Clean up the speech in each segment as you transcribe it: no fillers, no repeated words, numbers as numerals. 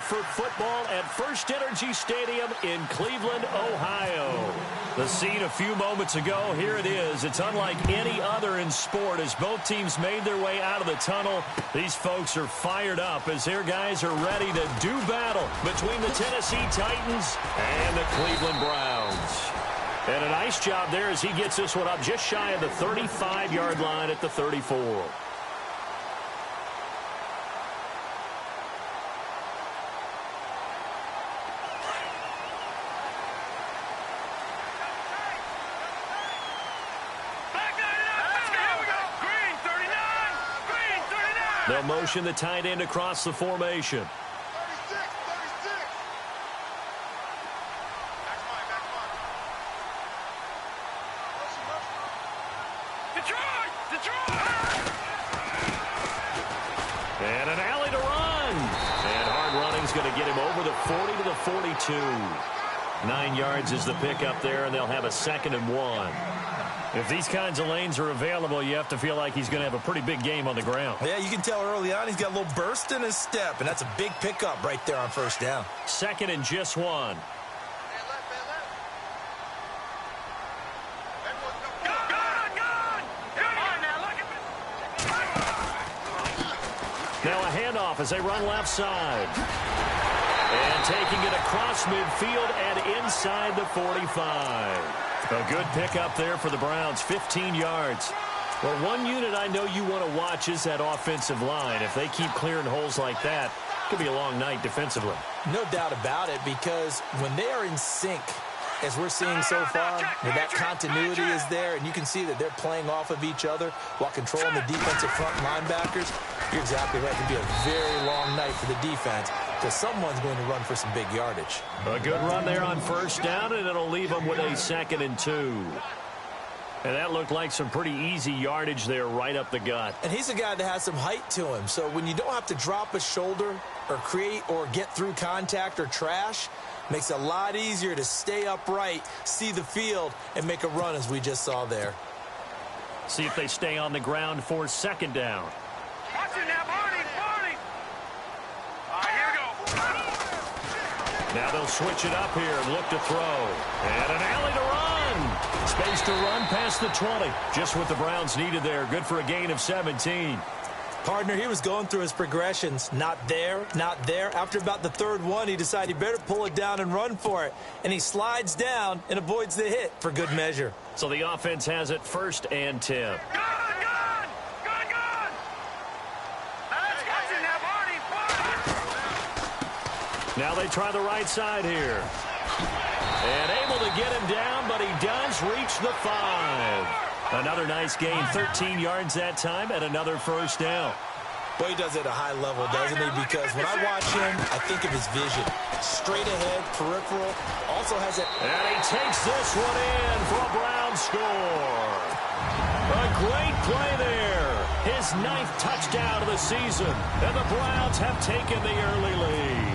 for football at First Energy Stadium in Cleveland, Ohio. The scene a few moments ago, here it is. It's unlike any other in sport as both teams made their way out of the tunnel. These folks are fired up as their guys are ready to do battle between the Tennessee Titans and the Cleveland Browns. And a nice job there as he gets this one up just shy of the 35-yard line at the 34. They'll motion the tight end across the formation. 36. And an alley to run. And hard running's going to get him over the 40 to the 42. 9 yards is the pickup there, and they'll have a 2nd and 1. If these kinds of lanes are available, you have to feel like he's going to have a pretty big game on the ground. Yeah, you can tell early on he's got a little burst in his step, and that's a big pickup right there on first down. 2nd and just 1. Now a handoff as they run left side. And taking it across midfield and inside the 45. A good pickup there for the Browns, 15 yards. Well, one unit I know you want to watch is that offensive line. If they keep clearing holes like that, it could be a long night defensively. No doubt about it, because when they are in sync, as we're seeing so far, where that continuity is there, and you can see that they're playing off of each other while controlling the defensive front linebackers, you're exactly right. It can be a very long night for the defense because someone's going to run for some big yardage. A good run there on first down, and it'll leave them with a 2nd and 2. And that looked like some pretty easy yardage there right up the gut. And he's a guy that has some height to him, so when you don't have to drop a shoulder or create or get through contact or trash, makes it a lot easier to stay upright, see the field, and make a run as we just saw there. See if they stay on the ground for 2nd down. Watch it now, Barney. All right, here we go. Now they'll switch it up here and look to throw. And an alley to run. Space to run past the 20. Just what the Browns needed there. Good for a gain of 17. Partner, he was going through his progressions. Not there, not there. After about the 3rd one, he decided he better pull it down and run for it. And he slides down and avoids the hit for good measure. So the offense has it 1st and 10. Good. Now they try the right side here. And able to get him down, but he does reach the 5. Another nice gain, 13 yards that time, and another 1st down. Boy, he does it at a high level, doesn't he? Because when I watch him, I think of his vision. Straight ahead, peripheral, also has it. And he takes this one in for a Brown score. A great play there. His 9th touchdown of the season, and the Browns have taken the early lead.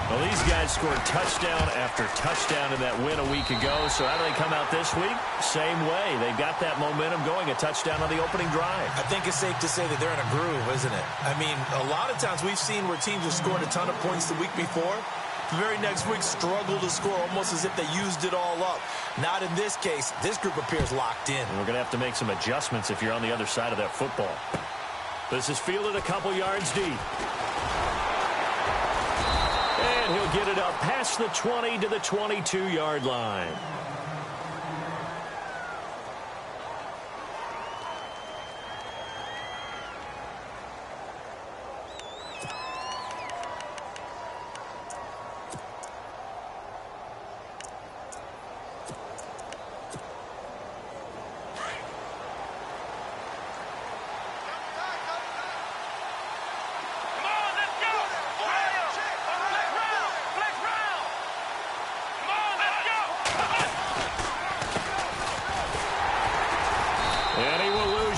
Well, these guys scored touchdown after touchdown in that win a week ago. So how do they come out this week? Same way. They've got that momentum going, a touchdown on the opening drive. I think it's safe to say that they're in a groove, isn't it? I mean, a lot of times we've seen where teams have scored a ton of points the week before. The very next week struggle to score almost as if they used it all up. Not in this case. This group appears locked in. And we're going to have to make some adjustments if you're on the other side of that football. This is fielded a couple yards deep. And he'll get it up past the 20 to the 22-yard line.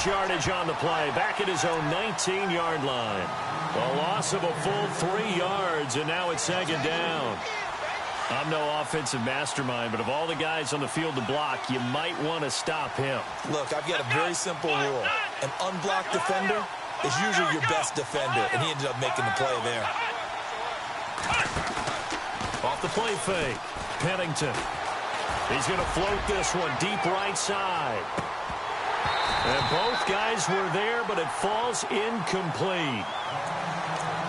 Yardage on the play, back at his own 19-yard line. A loss of a full 3 yards, and now it's 2nd down. I'm no offensive mastermind, but of all the guys on the field to block, you might want to stop him. Look, I've got a very simple rule. An unblocked defender is usually your best defender, and he ended up making the play there. off the play fake. Pennington. He's going to float this one deep right side. And both guys were there, but it falls incomplete.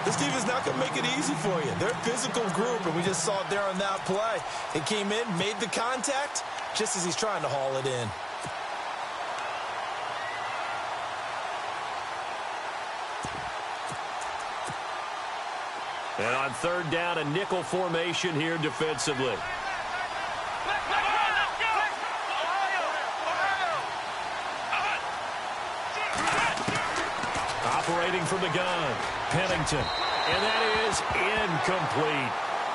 This team is not going to make it easy for you. They're a physical group, and we just saw it there on that play. It came in, made the contact, just as he's trying to haul it in. And on third down, a nickel formation here defensively. Operating from the gun, Pennington. And that is incomplete.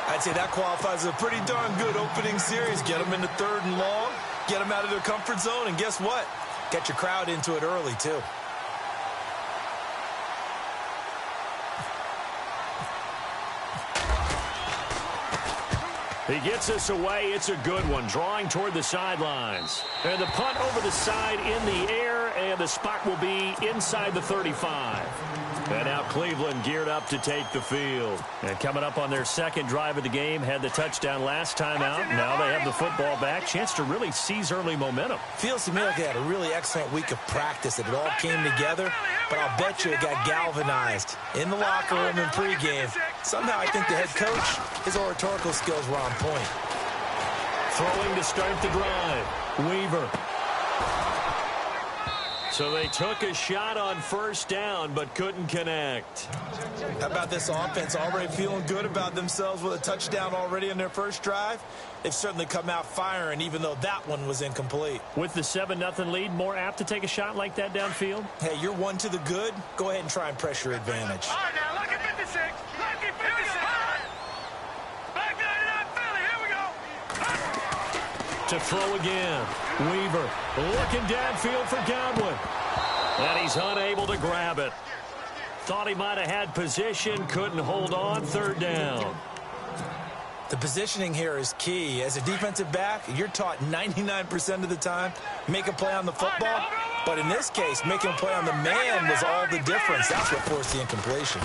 I'd say that qualifies as a pretty darn good opening series. Get them into third and long, get them out of their comfort zone, and guess what? Get your crowd into it early, too. He gets this away. It's a good one. Drawing toward the sidelines. And the punt over the side in the air, and the spot will be inside the 35. And now Cleveland geared up to take the field. And coming up on their second drive of the game, had the touchdown last time out. Now they have the football back. Chance to really seize early momentum. Feels to me like they had a really excellent week of practice. It all came together, but I'll bet you it got galvanized in the locker room in pregame. Somehow I think the head coach, his oratorical skills were on point. Throwing to start the drive. Weaver. So they took a shot on first down, but couldn't connect. How about this offense? Already feeling good about themselves with a touchdown already in their first drive. They've certainly come out firing, even though that one was incomplete. With the 7-0 lead, more apt to take a shot like that downfield? Hey, you're one to the good. Go ahead and try and press your advantage. All right, now, lucky 56. Lucky 56. Back 99 Philly. Here we go. To throw again. Weaver looking downfield for Godwin. And he's unable to grab it. Thought he might have had position, couldn't hold on. Third down. The positioning here is key. As a defensive back, you're taught 99% of the time, make a play on the football. But in this case, making a play on the man was all the difference. That's what forced the incompletion.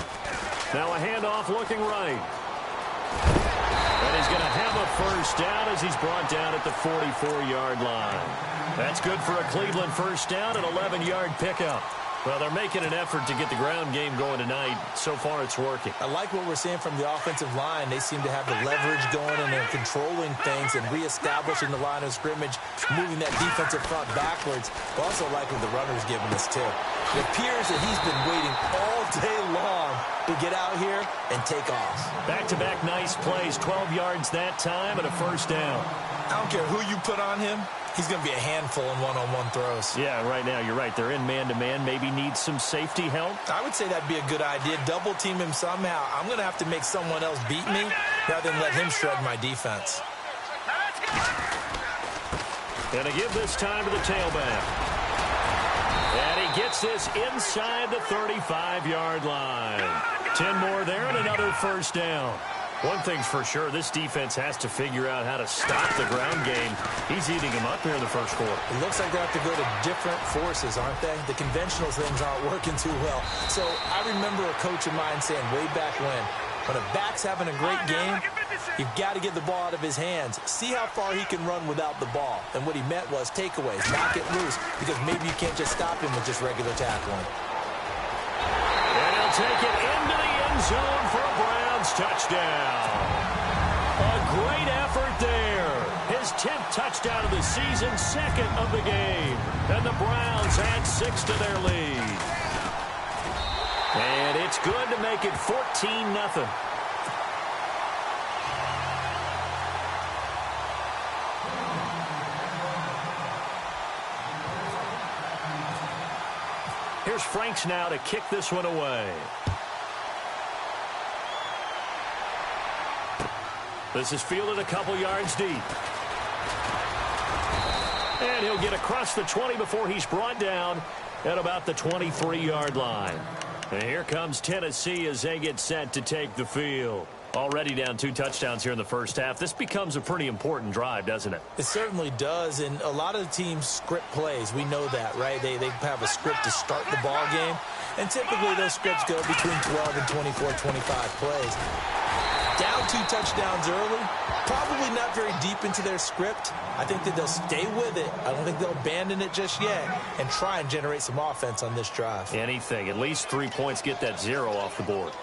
Now a handoff looking right. And he's going to have a first down as he's brought down at the 44-yard line. That's good for a Cleveland first down, an 11-yard pickup. Well, they're making an effort to get the ground game going tonight. So far, it's working. I like what we're seeing from the offensive line. They seem to have the leverage going, and they're controlling things and reestablishing the line of scrimmage, moving that defensive front backwards. But also like what the runner's giving us, too. It appears that he's been waiting all day long to get out here and take off. Back-to-back nice plays, 12 yards that time and a first down. I don't care who you put on him. He's going to be a handful in one-on-one throws. Yeah, right now, you're right. They're in man-to-man. Maybe need some safety help. I would say that'd be a good idea. Double team him somehow. I'm going to have to make someone else beat me rather than let him shred my defense. And to give this time to the tailback. And he gets this inside the 35-yard line. 10 more there and another first down. One thing's for sure, this defense has to figure out how to stop the ground game. He's eating them up here in the first quarter. It looks like they have to go to different forces, aren't they? The conventional things aren't working too well. So I remember a coach of mine saying way back when a back's having a great game, you've got to get the ball out of his hands. See how far he can run without the ball. And what he meant was takeaways, knock it loose, because maybe you can't just stop him with just regular tackling. And he'll take it into the end zone for a Browns touchdown. A great effort there. His 10th touchdown of the season, second of the game. And the Browns add 6 to their lead. And it's good to make it 14-0. Here's Franks now to kick this one away. This is fielded a couple yards deep. And he'll get across the 20 before he's brought down at about the 23-yard line. And here comes Tennessee as they get set to take the field. Already down 2 touchdowns here in the first half. This becomes a pretty important drive, doesn't it? It certainly does, and a lot of the teams script plays. We know that, right? They have a script to start the ball game, and typically those scripts go between 12 and 24, 25 plays. Down 2 touchdowns early, probably not very deep into their script. I think that they'll stay with it. I don't think they'll abandon it just yet and try and generate some offense on this drive. Anything. At least 3 points, get that 0 off the board.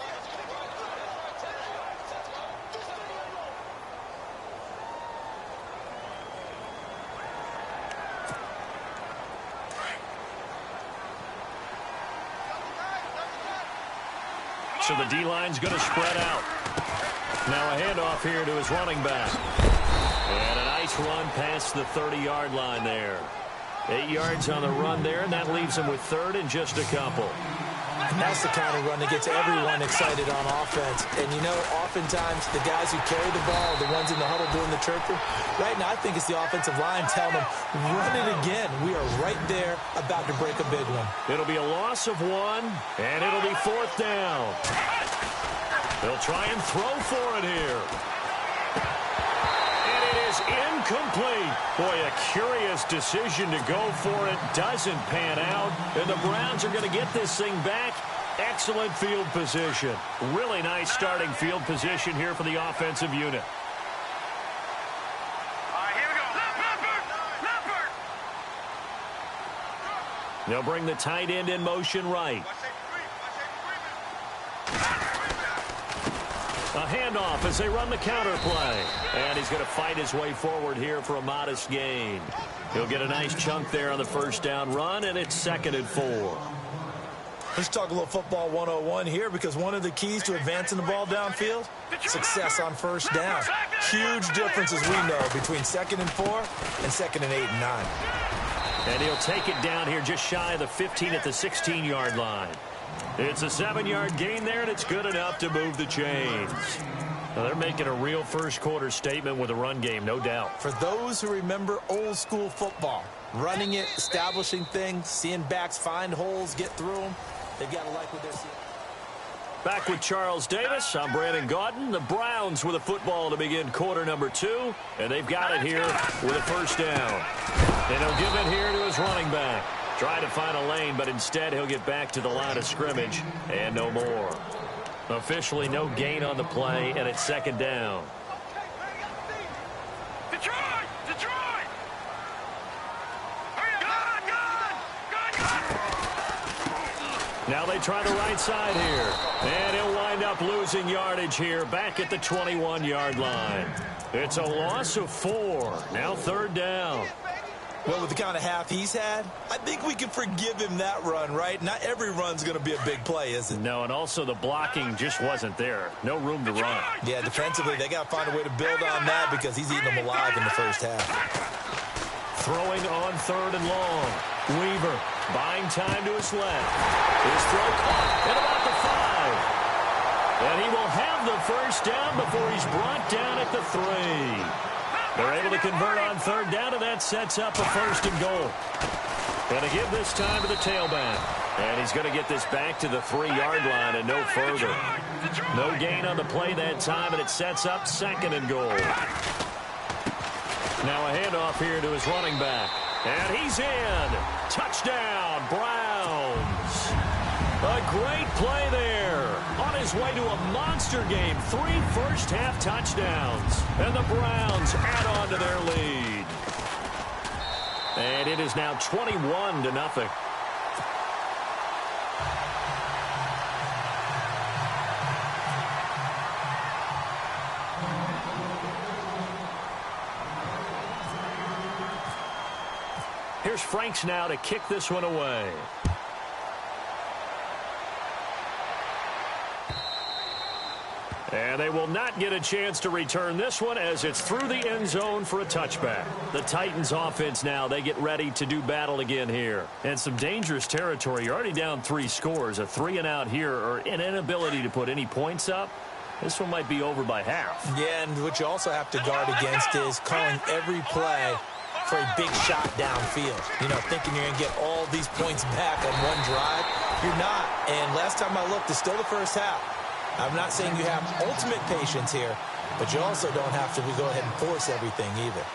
So the D-line's going to spread out. Now a handoff here to his running back. And a nice run past the 30-yard line there. 8 yards on the run there, and that leaves him with third and just a couple. And that's the kind of run that gets everyone excited on offense. And, you know, oftentimes the guys who carry the ball are the ones in the huddle doing the chirping. Right now, I think it's the offensive line telling them, run it again. We are right there about to break a big one. It'll be a loss of 1, and it'll be 4th down. They'll try and throw for it here. And it is incomplete. Boy, a curious decision to go for it. Doesn't pan out. And the Browns are going to get this thing back. Excellent field position. Really nice starting field position here for the offensive unit. All right, here we go. Left. They'll bring the tight end in motion right. A handoff as they run the counter play. And he's going to fight his way forward here for a modest gain. He'll get a nice chunk there on the first down run, and it's 2nd and 4. Let's talk a little football 101 here, because one of the keys to advancing the ball downfield, success on first down. Huge difference, as we know, between 2nd and 4 and 2nd and 8 and 9. And he'll take it down here just shy of the 15 at the 16-yard line. It's a 7-yard gain there, and it's good enough to move the chains. Now they're making a real first-quarter statement with a run game, no doubt. For those who remember old school football, running it, establishing things, seeing backs find holes, get through them, they've got to like what they're seeing. Back with Charles Davis, I'm Brandon Gaudin. The Browns with a football to begin quarter number 2, and they've got it here with a first down. And he'll give it here to his running back. Try to find a lane, but instead he'll get back to the line of scrimmage and no more. Officially no gain on the play, and it's 2nd down. Detroit! Now they try the right side here. And he'll wind up losing yardage here back at the 21-yard line. It's a loss of 4. Now 3rd down. Well, with the kind of half he's had, I think we can forgive him that run, right? Not every run's going to be a big play, is it? No, and also the blocking just wasn't there. No room to run. Yeah, defensively, they got to find a way to build on that, because he's eating them alive in the first half. Throwing on 3rd and long. Weaver buying time to his left. His throw caught at about the 5. And he will have the first down before he's brought down at the 3. They're able to convert on 3rd down, and that sets up a 1st and goal. Going to give this time to the tailback. And he's going to get this back to the 3-yard line and no further. No gain on the play that time, and it sets up 2nd and goal. Now a handoff here to his running back. And he's in. Touchdown, Browns. A great play there. On his way to a monster game. 3 first-half touchdowns. And the Browns add on to their lead. And it is now 21-0. Here's Franks now to kick this one away. And they will not get a chance to return this one as it's through the end zone for a touchback. The Titans offense now, they get ready to do battle again here. And some dangerous territory. You're already down 3 scores. A 3-and-out here, or an inability to put any points up. This one might be over by half. Yeah, and what you also have to guard against is calling every play for a big shot downfield. You know, thinking you're going to get all these points back on one drive. You're not. And last time I looked, it's still the first half. I'm not saying you have ultimate patience here, but you also don't have to go ahead and force everything either.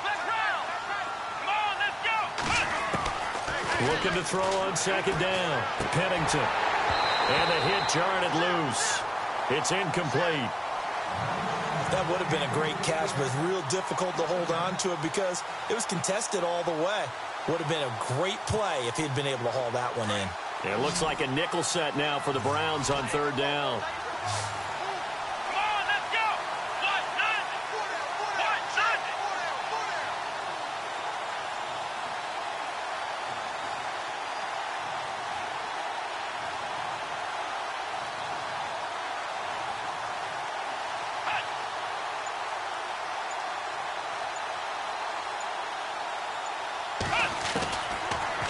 Let's round! Looking to throw on second down. Pennington. And the hit jarred it loose. It's incomplete. That would have been a great catch, but it's real difficult to hold on to it because it was contested all the way. Would have been a great play if he'd been able to haul that one in. It looks like a nickel set now for the Browns on third down. Come on, let's go. What?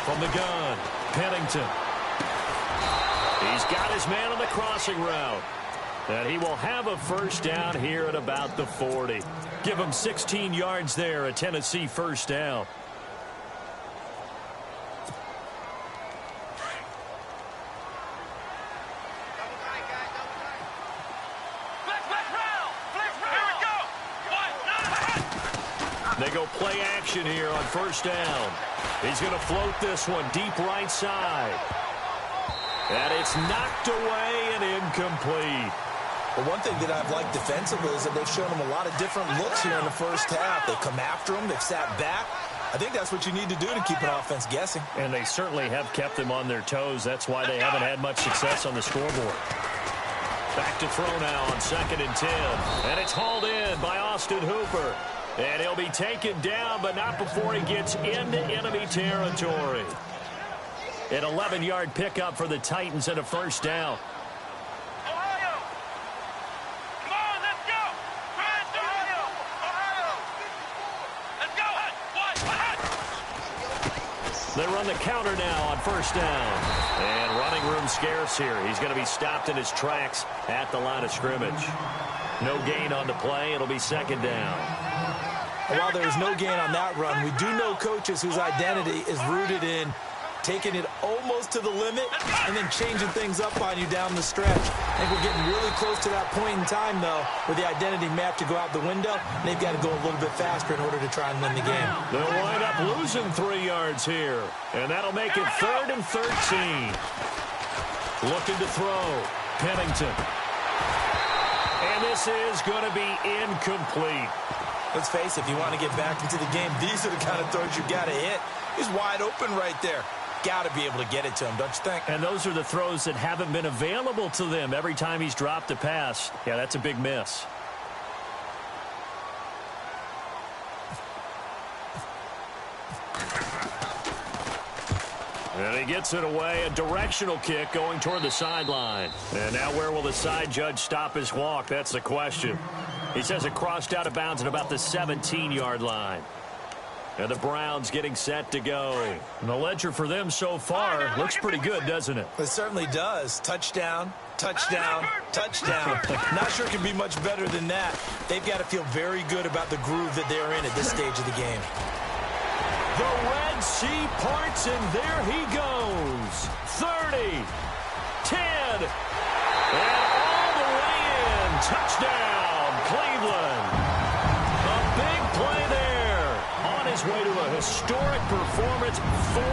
From the gun, Pennington. He's got his man on the crossing route. And he will have a first down here at about the 40. Give him 16 yards there, a Tennessee first down. They go play action here on first down. He's going to float this one deep right side. And it's knocked away and incomplete. Well, one thing that I've liked defensively is that they've shown him a lot of different looks here in the first half. They've come after him. They've sat back. I think that's what you need to do to keep an offense guessing. And they certainly have kept them on their toes. That's why they haven't had much success on the scoreboard. Back to throw now on 2nd and 10. And it's hauled in by Austin Hooper. And he'll be taken down, but not before he gets into enemy territory. An 11-yard pickup for the Titans and a first down. Ohio! Come on, let's go! Ohio! Let's go! They run the counter now on first down. And running room scarce here. He's going to be stopped in his tracks at the line of scrimmage. No gain on the play. It'll be second down. While there is no gain on that run, we do know coaches whose identity is rooted in taking it almost to the limit and then changing things up on you down the stretch. I think we're getting really close to that point in time, though, where the identity map to go out the window, and they've got to go a little bit faster in order to try and win the game. They'll wind up losing 3 yards here, and that'll make it 3rd and 13. Looking to throw. Pennington. And this is going to be incomplete. Let's face it, if you want to get back into the game, these are the kind of throws you got to hit. He's wide open right there. Got to be able to get it to him, don't you think? And those are the throws that haven't been available to them every time he's dropped a pass. Yeah, that's a big miss. And he gets it away, a directional kick going toward the sideline. And now where will the side judge stop his walk? That's the question. He says it crossed out of bounds at about the 17-yard line. And the Browns getting set to go. And the ledger for them so far looks pretty good, doesn't it? It certainly does. Touchdown, touchdown, touchdown. Not sure it can be much better than that. They've got to feel very good about the groove that they're in at this stage of the game. The Red Sea parts, and there he goes. 30, 10, and all the way in. Touchdown, Cleveland. A big play there. On his way to a historic performance, 4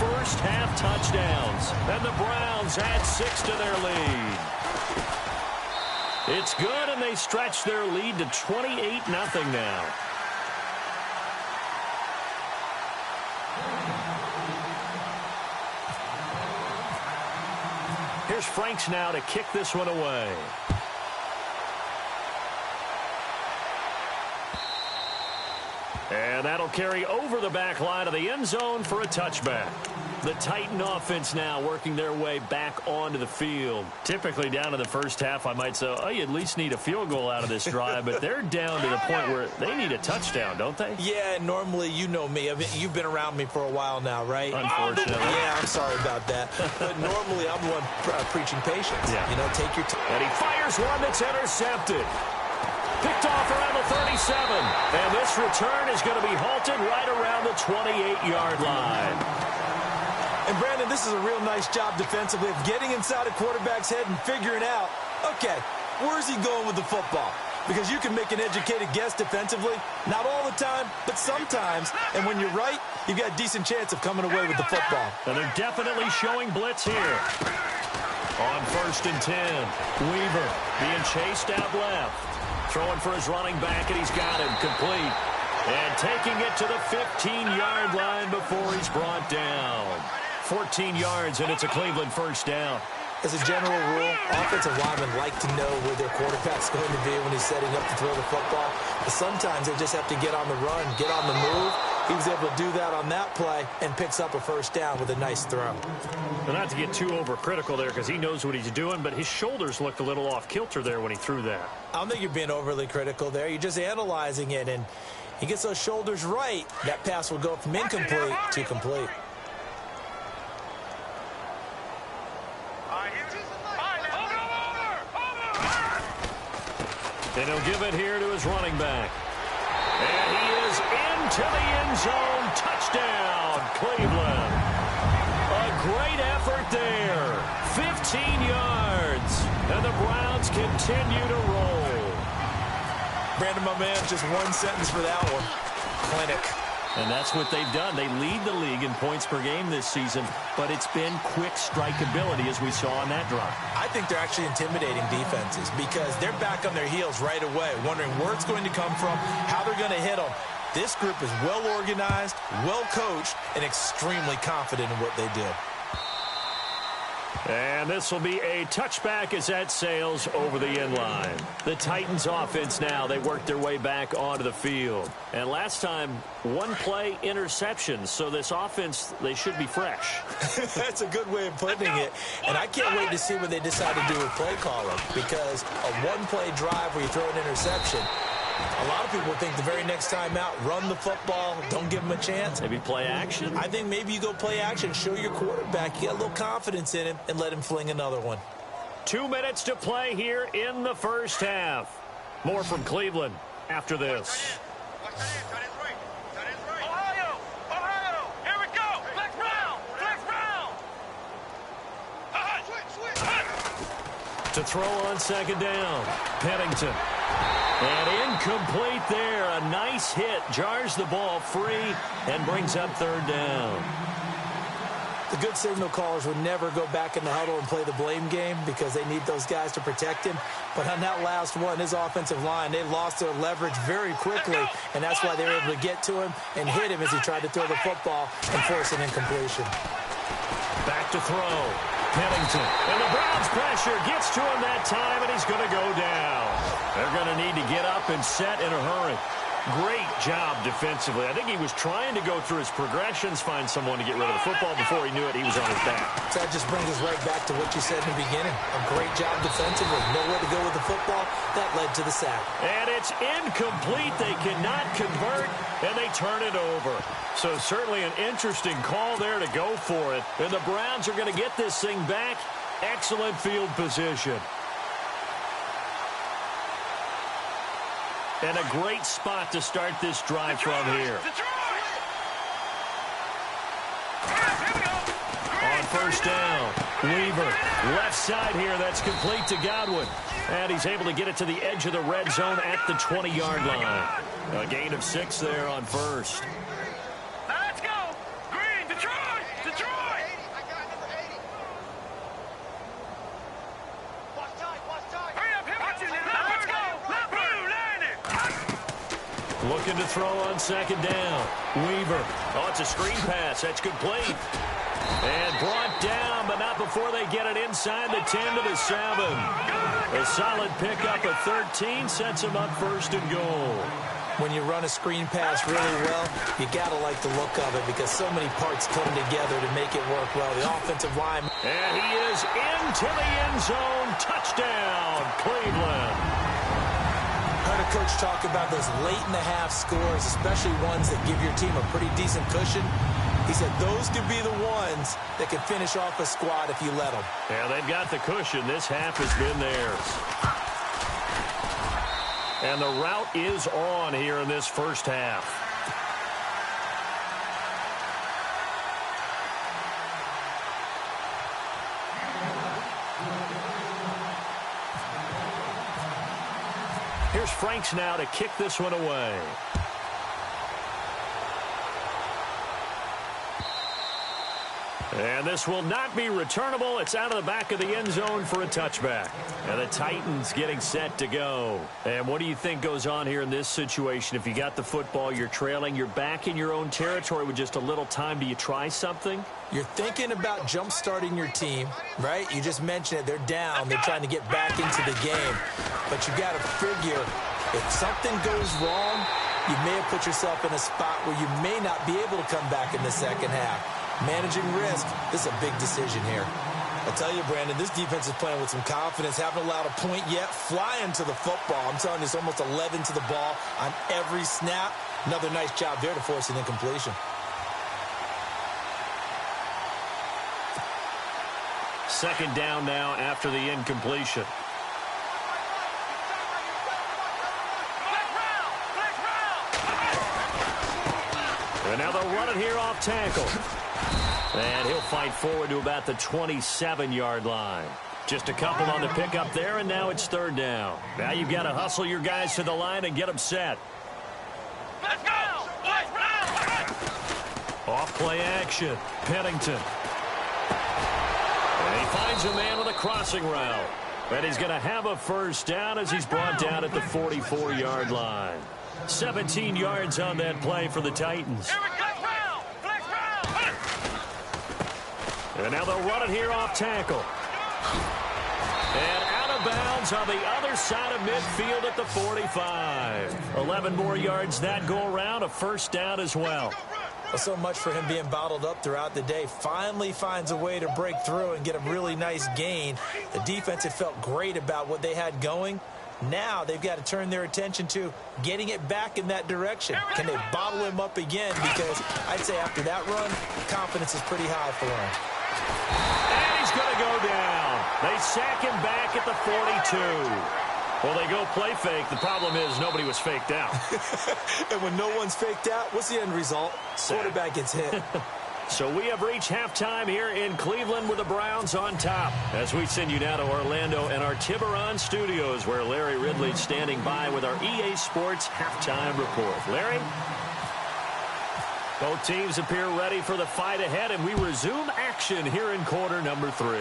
first-half touchdowns. And the Browns add 6 to their lead. It's good, and they stretch their lead to 28-0 now. Here's Franks now to kick this one away. And that'll carry over the back line of the end zone for a touchback. The Titan offense now working their way back onto the field. Typically down in the first half, I might say, oh, you at least need a field goal out of this drive, but they're down to the point where they need a touchdown, don't they? Yeah, normally, you know me. I mean, you've been around me for a while now, right? Unfortunately. Yeah, I'm sorry about that. But normally, I'm the one preaching patience. Yeah. You know, take your time. And he fires one that's intercepted. Picked off around the 37. And this return is going to be halted right around the 28-yard line. And, Brandon, this is a real nice job defensively of getting inside a quarterback's head and figuring out, okay, where's he going with the football? because you can make an educated guess defensively. Not all the time, but sometimes. And when you're right, you've got a decent chance of coming away with the football. And they're definitely showing blitz here. On 1st and 10, Weaver being chased out left. Throwing for his running back, and he's got him complete. And taking it to the 15-yard line before he's brought down. 14 yards, and it's a Cleveland first down. As a general rule, offensive linemen like to know where their quarterback's going to be when he's setting up to throw the football. But sometimes they just have to get on the run, get on the move. He was able to do that on that play and picks up a first down with a nice throw. Well, not to get too overcritical there because he knows what he's doing, but his shoulders looked a little off kilter there when he threw that. I don't think you're being overly critical there. You're just analyzing it, and he gets those shoulders right. That pass will go from incomplete to complete. And he'll give it here to his running back. And he is into the end zone. Touchdown, Cleveland. A great effort there. 15 yards. And the Browns continue to roll. Brandon, my man, just one sentence for that one. Clinic. And that's what they've done. They lead the league in points per game this season, but it's been quick strikeability as we saw on that drive. I think they're actually intimidating defenses because they're back on their heels right away, wondering where it's going to come from, how they're going to hit them. This group is well organized, well coached, and extremely confident in what they do. And this will be a touchback as that sails over the end line. The Titans offense now, they worked their way back onto the field. And last time, one play interception. So this offense, they should be fresh. That's a good way of putting it. And I can't wait to see what they decide to do with play calling, because a one-play drive where you throw an interception, a lot of people think the very next time out, run the football, don't give them a chance. Maybe play action? I think maybe you go play action, show your quarterback you got a little confidence in him, and let him fling another one. 2 minutes to play here in the first half. More from Cleveland after this. Ohio! Ohio! Here we go! Flex Brown! Flex Brown! To throw on 2nd down, Pennington. And incomplete there. A nice hit. Jars the ball free and brings up 3rd down. The good signal callers would never go back in the huddle and play the blame game because they need those guys to protect him. But on that last one, his offensive line, they lost their leverage very quickly, and that's why they were able to get to him and hit him as he tried to throw the football and force an incompletion. Back to throw. Pennington. And the Browns pressure gets to him that time, and he's going to go down. They're going to need to get up and set in a hurry. Great job defensively. I think he was trying to go through his progressions, find someone to get rid of the football. Before he knew it, he was on his back. So that just brings us right back to what you said in the beginning. A great job defensively. Nowhere to go with the football. That led to the sack. And it's incomplete. They cannot convert, and they turn it over. So certainly an interesting call there to go for it. And the Browns are going to get this thing back. Excellent field position. And a great spot to start this drive from here. On 1st down, Weaver, left side here, that's complete to Godwin. And he's able to get it to the edge of the red zone at the 20-yard line. A gain of 6 there on 1st. Let's go! Green, Detroit! Detroit! Hurry up, hit it! Let's go! Blue, line it! Looking to throw on 2nd down. Weaver. Oh, it's a screen pass. That's complete. And brought down, but not before they get it inside the 10 to the 7. A solid pickup of 13 sets him up 1st and goal. When you run a screen pass really well, you got to like the look of it because so many parts come together to make it work well. The offensive line. And he is into the end zone. Touchdown, Cleveland. Heard a coach talk about those late-in-the-half scores, especially ones that give your team a pretty decent cushion. He said those could be the ones that can finish off a squad if you let them. Yeah, they've got the cushion. This half has been theirs. And the route is on here in this first half. Here's Franks now to kick this one away. And this will not be returnable. It's out of the back of the end zone for a touchback. And the Titans getting set to go. And what do you think goes on here in this situation? If you got the football, you're trailing, you're back in your own territory with just a little time. Do you try something? You're thinking about jump-starting your team, right? You just mentioned it. They're down. They're trying to get back into the game. But you got to figure if something goes wrong, you may have put yourself in a spot where you may not be able to come back in the second half. Managing risk, this is a big decision here. I'll tell you, Brandon, this defense is playing with some confidence. Haven't allowed a point yet. Flying to the football. I'm telling you, it's almost 11 to the ball on every snap. Another nice job there to force an incompletion. Second down now after the incompletion. And now they'll run it here off tackle. And he'll fight forward to about the 27-yard line. Just a couple on the pickup there, and now it's third down. Now you've got to hustle your guys to the line and get them set. Let's go! Off play action. Pennington. And he finds a man with a crossing route. And he's going to have a first down as he's brought down at the 44-yard line. 17 yards on that play for the Titans. And now they'll run it here off tackle. And out of bounds on the other side of midfield at the 45. 11 more yards that go around, a first down as well. Well, so much for him being bottled up throughout the day. Finally finds a way to break through and get a really nice gain. The defense had felt great about what they had going. Now they've got to turn their attention to getting it back in that direction. Can they bottle him up again? Because I'd say after that run, confidence is pretty high for him. And he's going to go down. They sack him back at the 42. Well, they go play fake. The problem is nobody was faked out. And when no one's faked out, what's the end result? Quarterback gets hit. So we have reached halftime here in Cleveland with the Browns on top. As we send you now to Orlando and our Tiburon studios, where Larry Ridley's standing by with our EA Sports halftime report. Larry? Both teams appear ready for the fight ahead, and we resume action here in quarter number 3.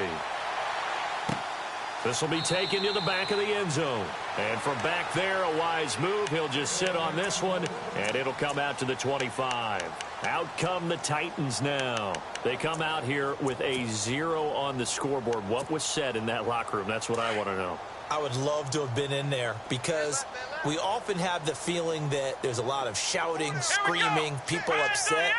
This will be taken to the back of the end zone. And from back there, a wise move. He'll just sit on this one, and it'll come out to the 25. Out come the Titans now. They come out here with a 0 on the scoreboard. What was said in that locker room? That's what I want to know. I would love to have been in there because we often have the feeling that there's a lot of shouting, screaming, people upset.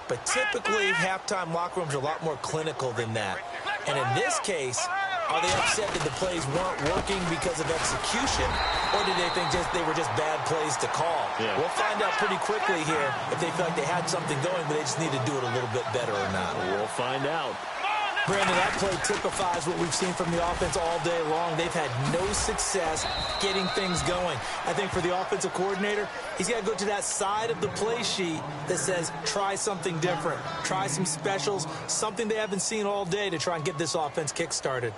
But typically, halftime locker rooms are a lot more clinical than that. And in this case, are they upset that the plays weren't working because of execution, or did they think they were just bad plays to call? Yeah. We'll find out pretty quickly here if they feel like they had something going, but they just need to do it a little bit better or not. We'll find out. Brandon, that play typifies what we've seen from the offense all day long. They've had no success getting things going. I think for the offensive coordinator, he's got to go to that side of the play sheet that says, try something different. Try some specials, something they haven't seen all day to try and get this offense kick-started.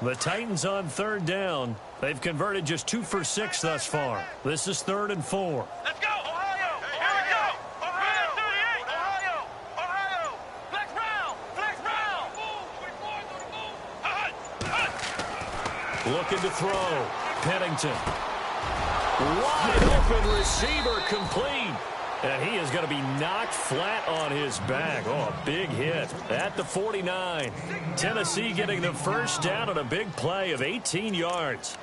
The Titans on third down. They've converted just 2 for 6 thus far. This is 3rd and 4. Let's go, Ohio! Here we go! Ohio! 38! Ohio! Ohio! Flex round! Flex round! Looking to throw. Pennington. Wide open receiver complete. And he is going to be knocked flat on his back. Oh, a big hit at the 49. Tennessee getting the first down on a big play of 18 yards.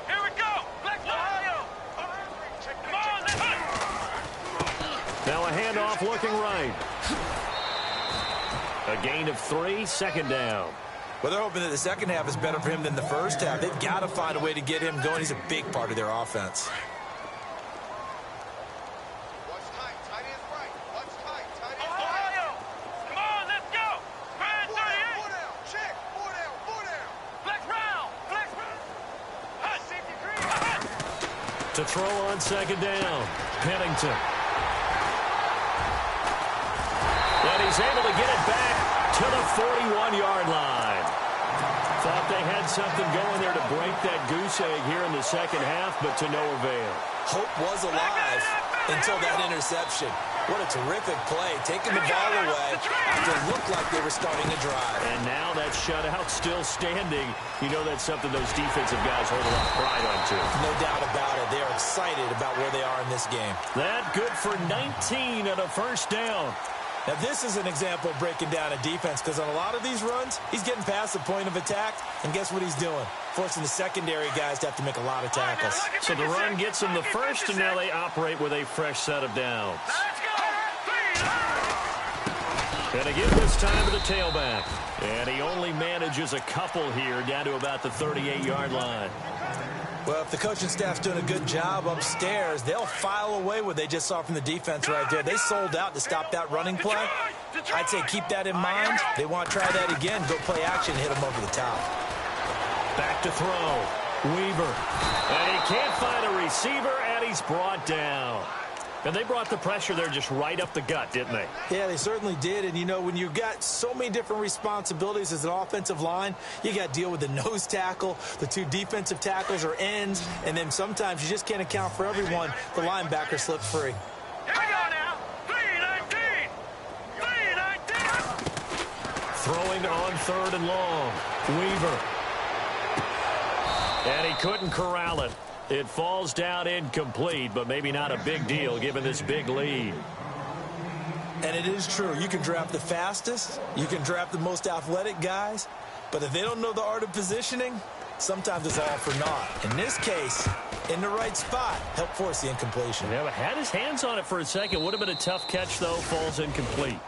Here we go! Flex Ohio! Come on, let's go! Now a handoff looking right. A gain of 3, second down. Well, they're hoping that the second half is better for him than the first half. They've got to find a way to get him going. He's a big part of their offense. Watch tight. Tight ends right. Watch tight. Tight ends Ohio! Come on, let's go! Grind 38! Four down. Check. Four down. Four down. Flex round. Flex round. Hut. Safety green. To throw on second down. Pennington. And he's able to get it back to the 41-yard line. Thought they had something going there to break that goose egg here in the second half, but to no avail. Hope was alive until that interception. What a terrific play, taking the ball away after it looked like they were starting a drive. And now that shutout still standing. You know that's something those defensive guys hold a lot of pride on, too. No doubt about it. They are excited about where they are in this game. That good for 19 and a first down. Now, this is an example of breaking down a defense because on a lot of these runs, he's getting past the point of attack, and guess what he's doing? Forcing the secondary guys to have to make a lot of tackles. So the run gets them the first, and now they operate with a fresh set of downs. And again this time to the tailback. And he only manages a couple here down to about the 38-yard line. Well, if the coaching staff's doing a good job upstairs, they'll file away what they just saw from the defense right there. They sold out to stop that running play. I'd say keep that in mind. They want to try that again, go play action, hit them over the top. Back to throw. Weaver. And he can't find a receiver, and he's brought down. And they brought the pressure there just right up the gut, didn't they? Yeah, they certainly did. And, you know, when you've got so many different responsibilities as an offensive line, you got to deal with the nose tackle, the two defensive tackles or ends, and then sometimes you just can't account for everyone. The linebacker slips free. Here we go now. 3-19. 3-19. Throwing on third and long. Weaver. And he couldn't corral it. It falls down incomplete, but maybe not a big deal given this big lead. And it is true. You can draft the fastest. You can draft the most athletic guys. But if they don't know the art of positioning, sometimes it's all for naught. In this case, in the right spot, help force the incompletion. Yeah, had his hands on it for a second. Would have been a tough catch, though. Falls incomplete.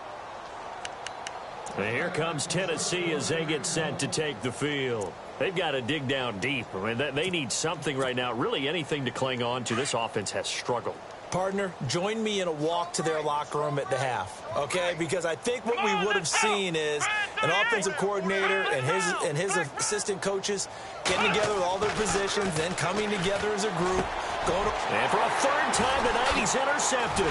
And here comes Tennessee as they get set to take the field. They've got to dig down deep. I mean, they need something right now, really anything to cling on to. This offense has struggled. Partner, join me in a walk to their locker room at the half, okay? Because I think what we would have seen is an offensive coordinator and his assistant coaches getting together with all their positions, then coming together as a group. And for a third time tonight, he's intercepted.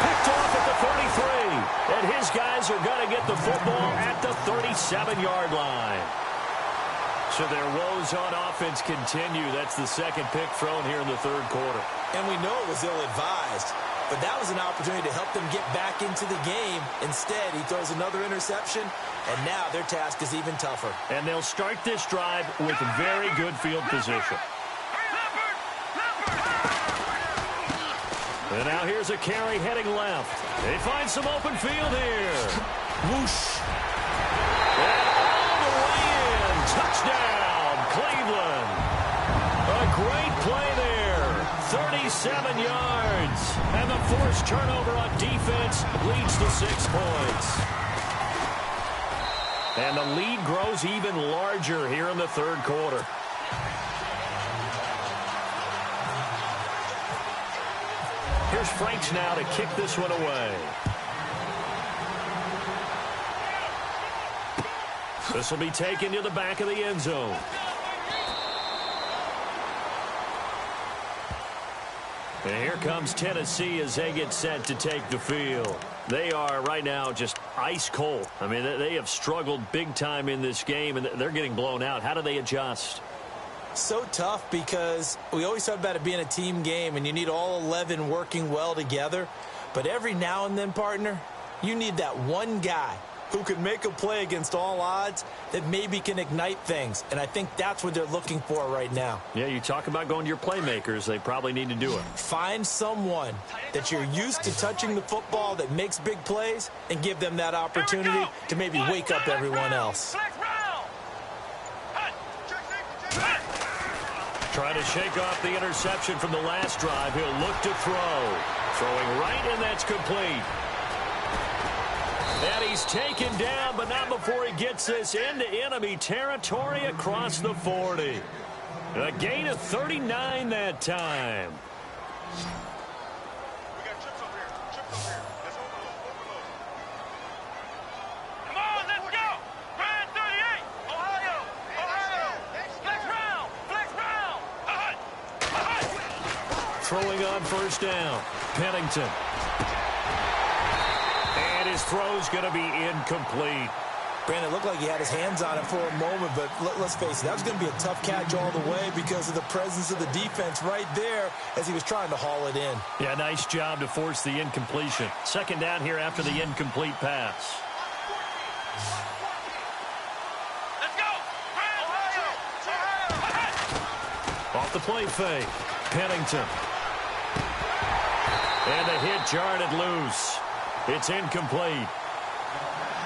Picked off at the 33. And his guys are going to get the football at the 37-yard line. So their woes on offense continue. That's the second pick thrown here in the third quarter. And we know it was ill-advised, but that was an opportunity to help them get back into the game. Instead, he throws another interception, and now their task is even tougher. And they'll start this drive with very good field position. And now here's a carry heading left. They find some open field here. Whoosh. And all the way in. Touchdown, Cleveland. A great play there. 37 yards. And the forced turnover on defense leads to 6 points. And the lead grows even larger here in the third quarter. Here's Franks now to kick this one away. This will be taken to the back of the end zone. And here comes Tennessee as they get set to take the field. They are right now just ice cold. I mean, they have struggled big time in this game, and they're getting blown out. How do they adjust? So tough because we always talk about it being a team game, and you need all 11 working well together. But every now and then, partner, you need that one guy who can make a play against all odds that maybe can ignite things. And I think that's what they're looking for right now. Yeah, you talk about going to your playmakers. They probably need to do it. Find someone that you're used to touching the football that makes big plays and give them that opportunity to maybe wake up everyone else. Trying to shake off the interception from the last drive. He'll look to throw. Throwing right, and that's complete. And he's taken down, but not before he gets this into enemy territory across the 40. A gain of 39 that time. We got chips over here. Chips over here. Let's overload. Come on, let's go. Brand 38. Ohio. Flex round. Throwing on first down. Pennington. And his throw's going to be incomplete. Brandon, it looked like he had his hands on it for a moment, but let's face it, that was going to be a tough catch all the way because of the presence of the defense right there as he was trying to haul it in. Yeah, nice job to force the incompletion. Second down here after the incomplete pass. Let's go. Ohio. Off the play fake. Pennington. And the hit jarred it loose. It's incomplete.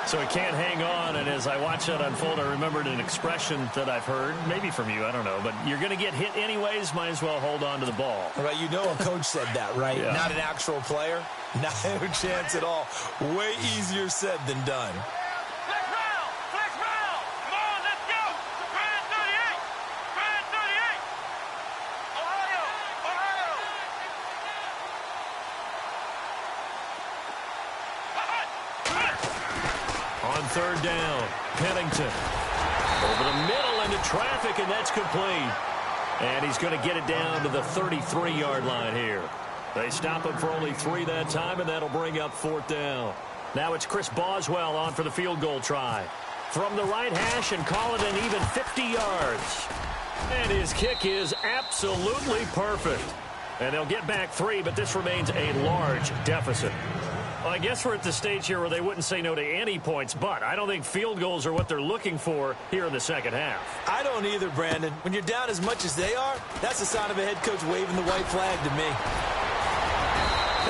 So he can't hang on, and as I watch that unfold, I remembered an expression that I've heard, maybe from you, I don't know, but you're going to get hit anyways, might as well hold on to the ball. Right, you know a coach said that, right? Yeah. Not an actual player. Not a chance at all. Way easier said than done. Flex round. Come on, let's go. Brand 38. Ohio. On third down, Pennington. Over the middle into traffic, and that's complete. And he's going to get it down to the 33-yard line here. They stop him for only 3 that time, and that'll bring up fourth down. Now it's Chris Boswell on for the field goal try. From the right hash and call it an even 50 yards. And his kick is absolutely perfect. And they'll get back 3, but this remains a large deficit. Well, I guess we're at the stage here where they wouldn't say no to any points, but I don't think field goals are what they're looking for here in the second half. I don't either, Brandon. When you're down as much as they are, that's the sign of a head coach waving the white flag to me.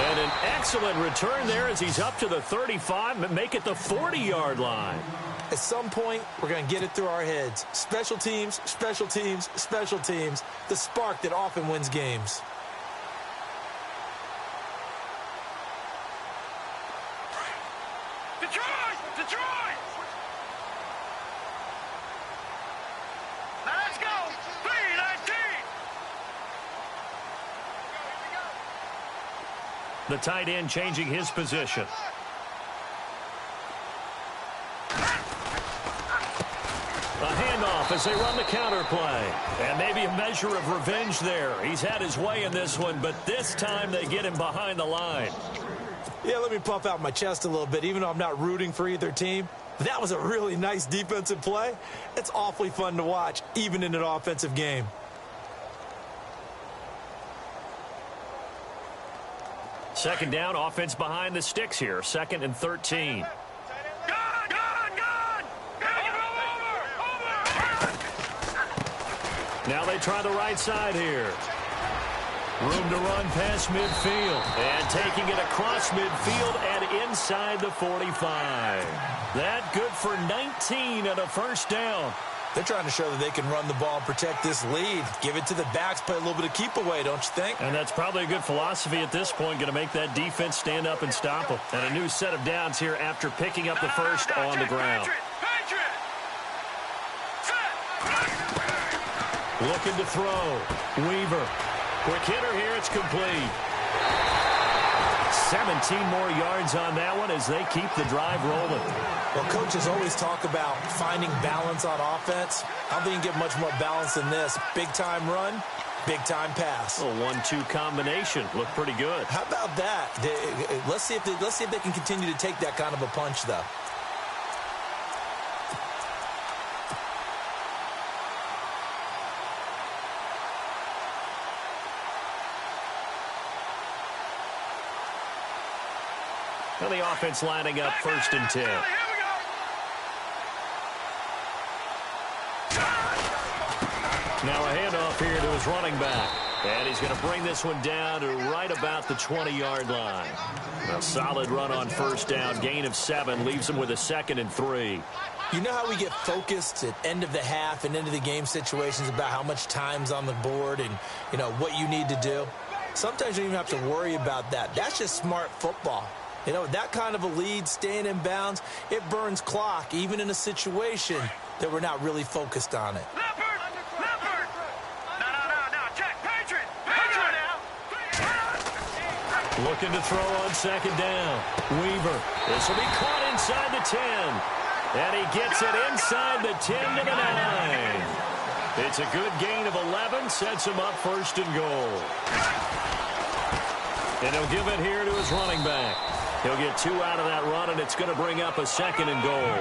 And an excellent return there as he's up to the 35, but make it the 40-yard line. At some point, we're going to get it through our heads. Special teams, special teams, special teams. The spark that often wins games. Detroit! Now let's go! 3-19! The tight end changing his position. A handoff as they run the counter play. And maybe a measure of revenge there. He's had his way in this one, but this time they get him behind the line. Yeah, let me puff out my chest a little bit, even though I'm not rooting for either team. That was a really nice defensive play. It's awfully fun to watch, even in an offensive game. Second down, offense behind the sticks here. 2nd and 13. Now they try the right side here. Room to run past midfield. And taking it across midfield and inside the 45. That good for 19 and a first down. They're trying to show that they can run the ball and protect this lead. Give it to the backs, play a little bit of keep away, don't you think? And that's probably a good philosophy at this point, going to make that defense stand up and stop them. And a new set of downs here after picking up the first on the ground. Looking to throw. Weaver. Quick hitter here, it's complete. 17 more yards on that one as they keep the drive rolling. Well, coaches always talk about finding balance on offense. I don't think you can get much more balance than this. Big-time run, big-time pass. A 1-2 combination. Looked pretty good. How about that? Let's see if they can continue to take that kind of a punch, though. Well, the offense lining up 1st and 10. Now a handoff here to his running back. And he's going to bring this one down to right about the 20-yard line. A solid run on first down. Gain of 7 leaves him with a 2nd and 3. You know how we get focused at end of the half and into the game situations about how much time's on the board and, you know, what you need to do? Sometimes you don't even have to worry about that. That's just smart football. You know, that kind of a lead, staying in bounds, it burns clock, even in a situation that we're not really focused on it. Leopard! Leopard! No, check! Patriot! Patriot now! Looking to throw on second down. Weaver. This will be caught inside the 10. And he gets it inside the 10 to the 9. It's a good gain of 11. Sets him up first and goal. And he'll give it here to his running back. He'll get 2 out of that run, and it's going to bring up a second and goal.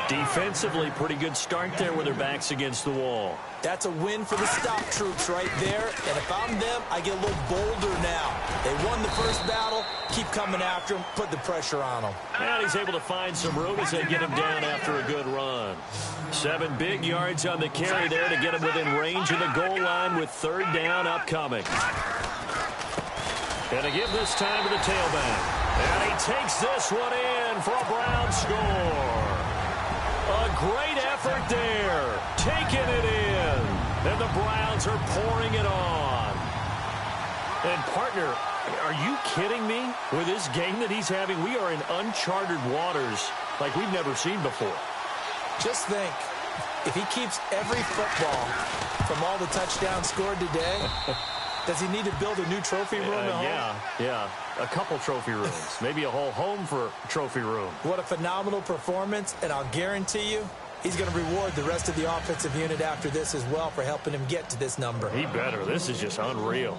Defensively, pretty good start there with their backs against the wall. That's a win for the stop troops right there. And if I'm them, I get a little bolder now. They won the first battle. Keep coming after him. Put the pressure on him. And he's able to find some room as they get him down after a good run. 7 big yards on the carry there to get him within range of the goal line with third down upcoming. And to give this time to the tailback. And he takes this one in for a Brown score. A great effort there. Taking it in. And the Browns are pouring it on. And, partner, are you kidding me? With this game that he's having, we are in uncharted waters like we've never seen before. Just think, if he keeps every football from all the touchdowns scored today, does he need to build a new trophy room at home? Yeah. A couple trophy rooms. Maybe a whole home for trophy room. What a phenomenal performance, and I'll guarantee you he's going to reward the rest of the offensive unit after this as well for helping him get to this number. He better. This is just unreal.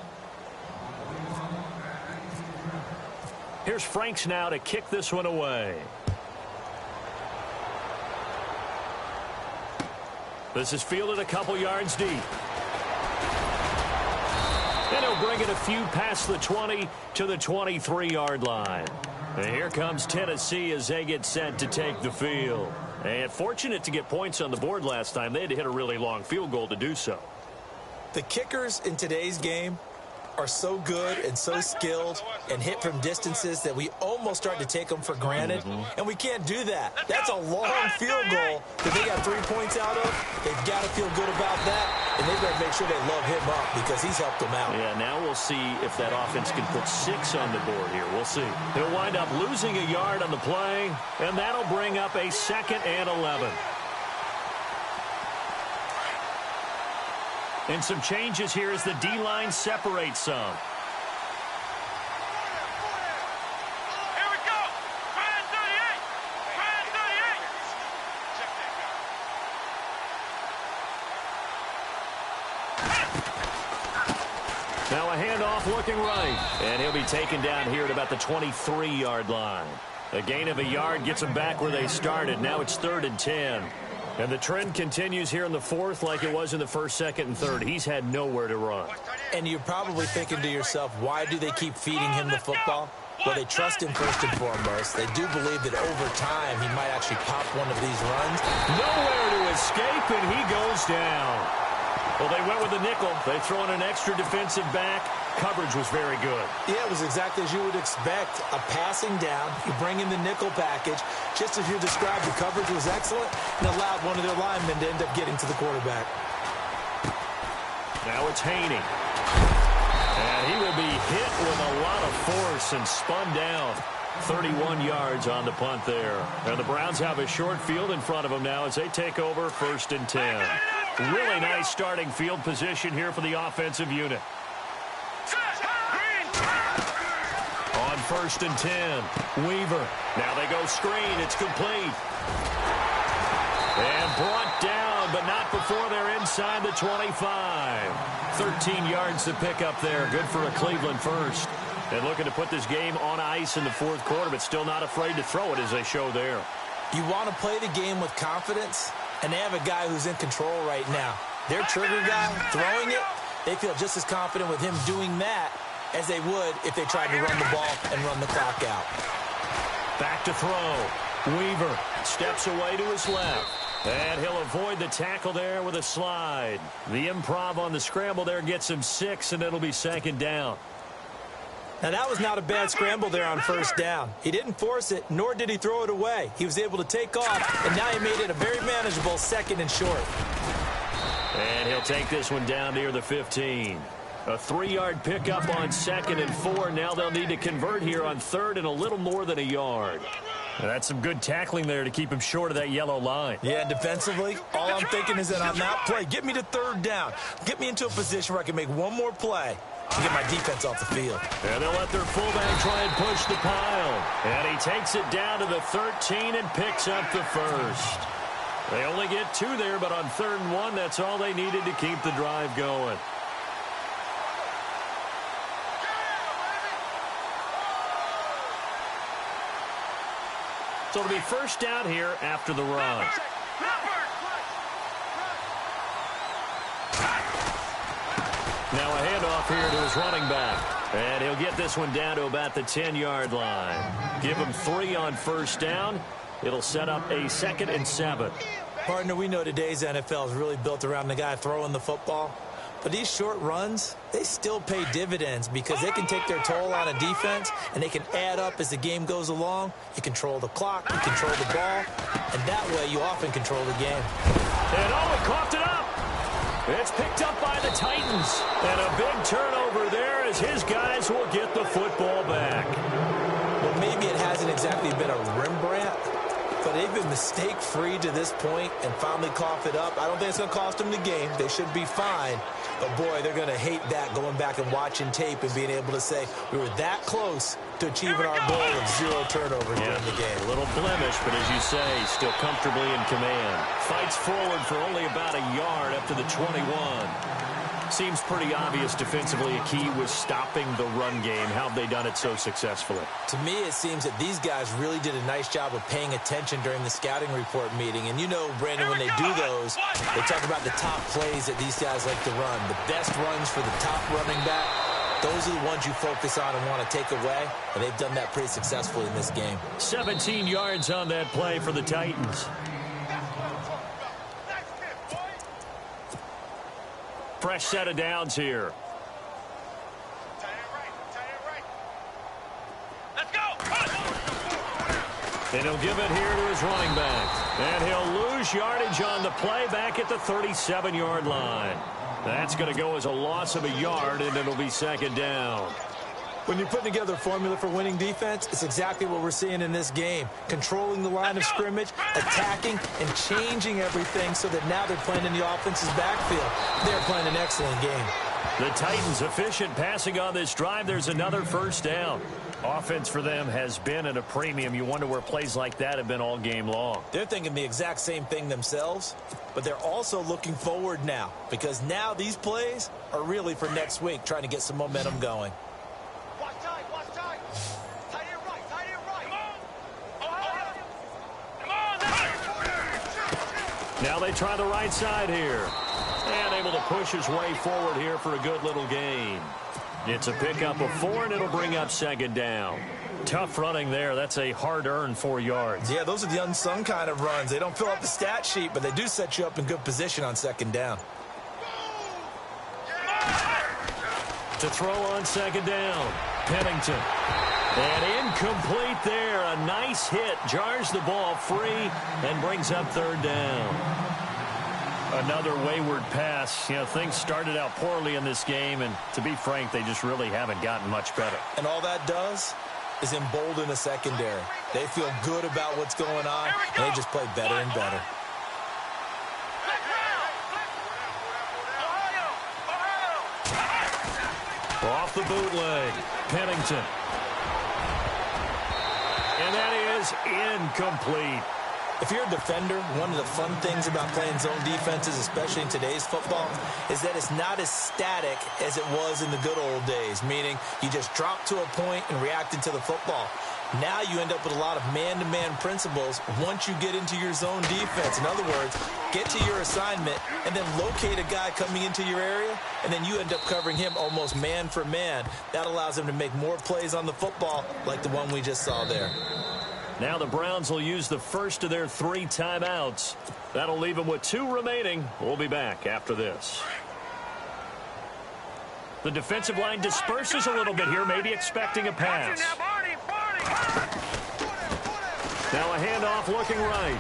Here's Franks now to kick this one away. This is fielded a couple yards deep. And he'll bring it a few past the 20 to the 23-yard line. And here comes Tennessee as they get set to take the field. And fortunate to get points on the board last time. They had to hit a really long field goal to do so. The kickers in today's game are so good and so skilled and hit from distances that we almost start to take them for granted. And we can't do that. That's a long field goal that they got 3 points out of. They've got to feel good about that, and they've got to make sure they love him up because he's helped them out. Yeah, now we'll see if that offense can put 6 on the board here. We'll see. He'll wind up losing a yard on the play, and that'll bring up a 2nd and 11. And some changes here as the D-line separates some. Here we go! Man 38! Man 38! Check that guy. Now a handoff looking right. And he'll be taken down here at about the 23-yard line. A gain of a yard gets them back where they started. Now it's 3rd and 10. And the trend continues here in the 4th like it was in the 1st, 2nd, and 3rd. He's had nowhere to run. And you're probably thinking to yourself, why do they keep feeding him the football? Well, they trust him first and foremost. They do believe that over time he might actually pop one of these runs. Nowhere to escape, and he goes down. Well, they went with the nickel. They throw in an extra defensive back. Coverage was very good. Yeah, it was exactly as you would expect. A passing down. You bring in the nickel package. Just as you described, the coverage was excellent and allowed one of their linemen to end up getting to the quarterback. Now it's Haney. And he will be hit with a lot of force and spun down. 31 yards on the punt there. And the Browns have a short field in front of them now as they take over 1st and 10. Really nice starting field position here for the offensive unit. On 1st and 10, Weaver. Now they go screen. It's complete. And brought down, but not before they're inside the 25. 13 yards to pick up there. Good for a Cleveland first. And looking to put this game on ice in the 4th quarter, but still not afraid to throw it as they show there. You want to play the game with confidence, and they have a guy who's in control right now. Their trigger guy throwing it, they feel just as confident with him doing that as they would if they tried to run the ball and run the clock out. Back to throw. Weaver steps away to his left. And he'll avoid the tackle there with a slide. The improv on the scramble there gets him 6, and it'll be 2nd down. Now, that was not a bad scramble there on 1st down. He didn't force it, nor did he throw it away. He was able to take off, and now he made it a very manageable 2nd and short. And he'll take this one down near the 15. A 3-yard pickup on 2nd and 4. Now they'll need to convert here on 3rd and a little more than a yard. That's some good tackling there to keep him short of that yellow line. Yeah, and defensively, all I'm thinking is that on that play, get me to 3rd down. Get me into a position where I can make one more play to get my defense off the field. And they'll let their fullback try and push the pile. And he takes it down to the 13 and picks up the first. They only get 2 there, but on 3rd and 1, that's all they needed to keep the drive going. So it'll be first down here after the run. Now a handoff here to his running back. And he'll get this one down to about the 10-yard line. Give him 3 on first down. It'll set up a 2nd and 7. Partner, we know today's NFL is really built around the guy throwing the football. But these short runs, they still pay dividends because they can take their toll on a defense and they can add up as the game goes along. You control the clock, you control the ball, and that way you often control the game. And he coughed it up. It's picked up by the Titans. And a big turnover there as his guys will get the football back. Well, maybe it hasn't exactly been a Rembrandt, but they've been mistake-free to this point and finally coughed it up. I don't think it's going to cost them the game. They should be fine. But, boy, they're going to hate that, going back and watching tape and being able to say we were that close to achieving our goal of 0 turnovers during the game. A little blemish, but as you say, still comfortably in command. Fights forward for only about a yard up to the 21. Seems pretty obvious defensively a key was stopping the run game. How have they done it so successfully? To me, it seems that these guys really did a nice job of paying attention during the scouting report meeting. And you know, Brandon, when they do those, they talk about the top plays that these guys like to run. The best runs for the top running back, those are the ones you focus on and want to take away. And they've done that pretty successfully in this game. 17 yards on that play for the Titans. Fresh set of downs here. Let's go. And he'll give it here to his running back. And he'll lose yardage on the play back at the 37-yard line. That's going to go as a loss of a yard, and it'll be 2nd down. When you put together a formula for winning defense, it's exactly what we're seeing in this game. Controlling the line of scrimmage, attacking, and changing everything so that now they're playing in the offense's backfield. They're playing an excellent game. The Titans efficient passing on this drive. There's another first down. Offense for them has been at a premium. You wonder where plays like that have been all game long. They're thinking the exact same thing themselves, but they're also looking forward now because now these plays are really for next week, trying to get some momentum going. Now they try the right side here. And able to push his way forward here for a good little gain. It's a pickup of 4, and it'll bring up 2nd down. Tough running there. That's a hard-earned 4 yards. Yeah, those are the unsung kind of runs. They don't fill up the stat sheet, but they do set you up in good position on 2nd down. To throw on 2nd down. Pennington. And incomplete there. A nice hit. Jars the ball free and brings up 3rd down. Another wayward pass. You know, things started out poorly in this game, and to be frank, they just really haven't gotten much better. And all that does is embolden the secondary. They feel good about what's going on, and they just play better and better. Off the bootleg. Pennington. And that is incomplete. If you're a defender, one of the fun things about playing zone defenses, especially in today's football, is that it's not as static as it was in the good old days, meaning you just drop to a point and reacted to the football. Now you end up with a lot of man-to-man principles once you get into your zone defense. In other words, get to your assignment and then locate a guy coming into your area, and then you end up covering him almost man for man. That allows him to make more plays on the football like the one we just saw there. Now the Browns will use the first of their 3 timeouts. That'll leave them with 2 remaining. We'll be back after this. The defensive line disperses a little bit here, maybe expecting a pass. Now a handoff looking right.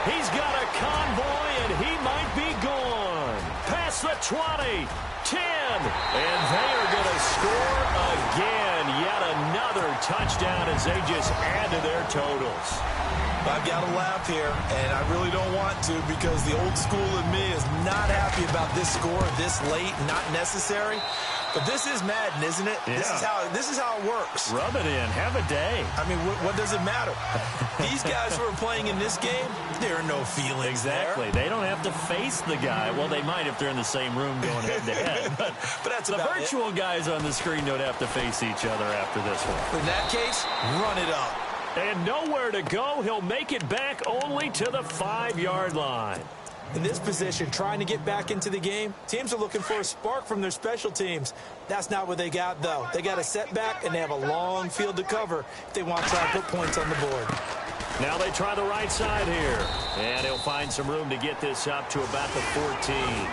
He's got a convoy, and he might be gone. Pass across the 20, 10, and they are going to score again. Yet another touchdown as they just add to their totals. I've got to laugh here, and I really don't want to because the old school in me is not happy about this score this late, not necessary. But this is Madden, isn't it? Yeah. This is how it works. Rub it in. Have a day. I mean, what does it matter? These guys who are playing in this game, there are no feelings Exactly. there. They don't have to face the guy. Well, they might if they're in the same room going head-to-head. But that's the about virtual guys on the screen don't have to face each other after this one. In that case, run it up. And nowhere to go. He'll make it back only to the 5-yard line. In this position, trying to get back into the game, teams are looking for a spark from their special teams. That's not what they got, though. They got a setback, and they have a long field to cover if they want to try and put points on the board. Now they try the right side here. And he'll find some room to get this up to about the 14.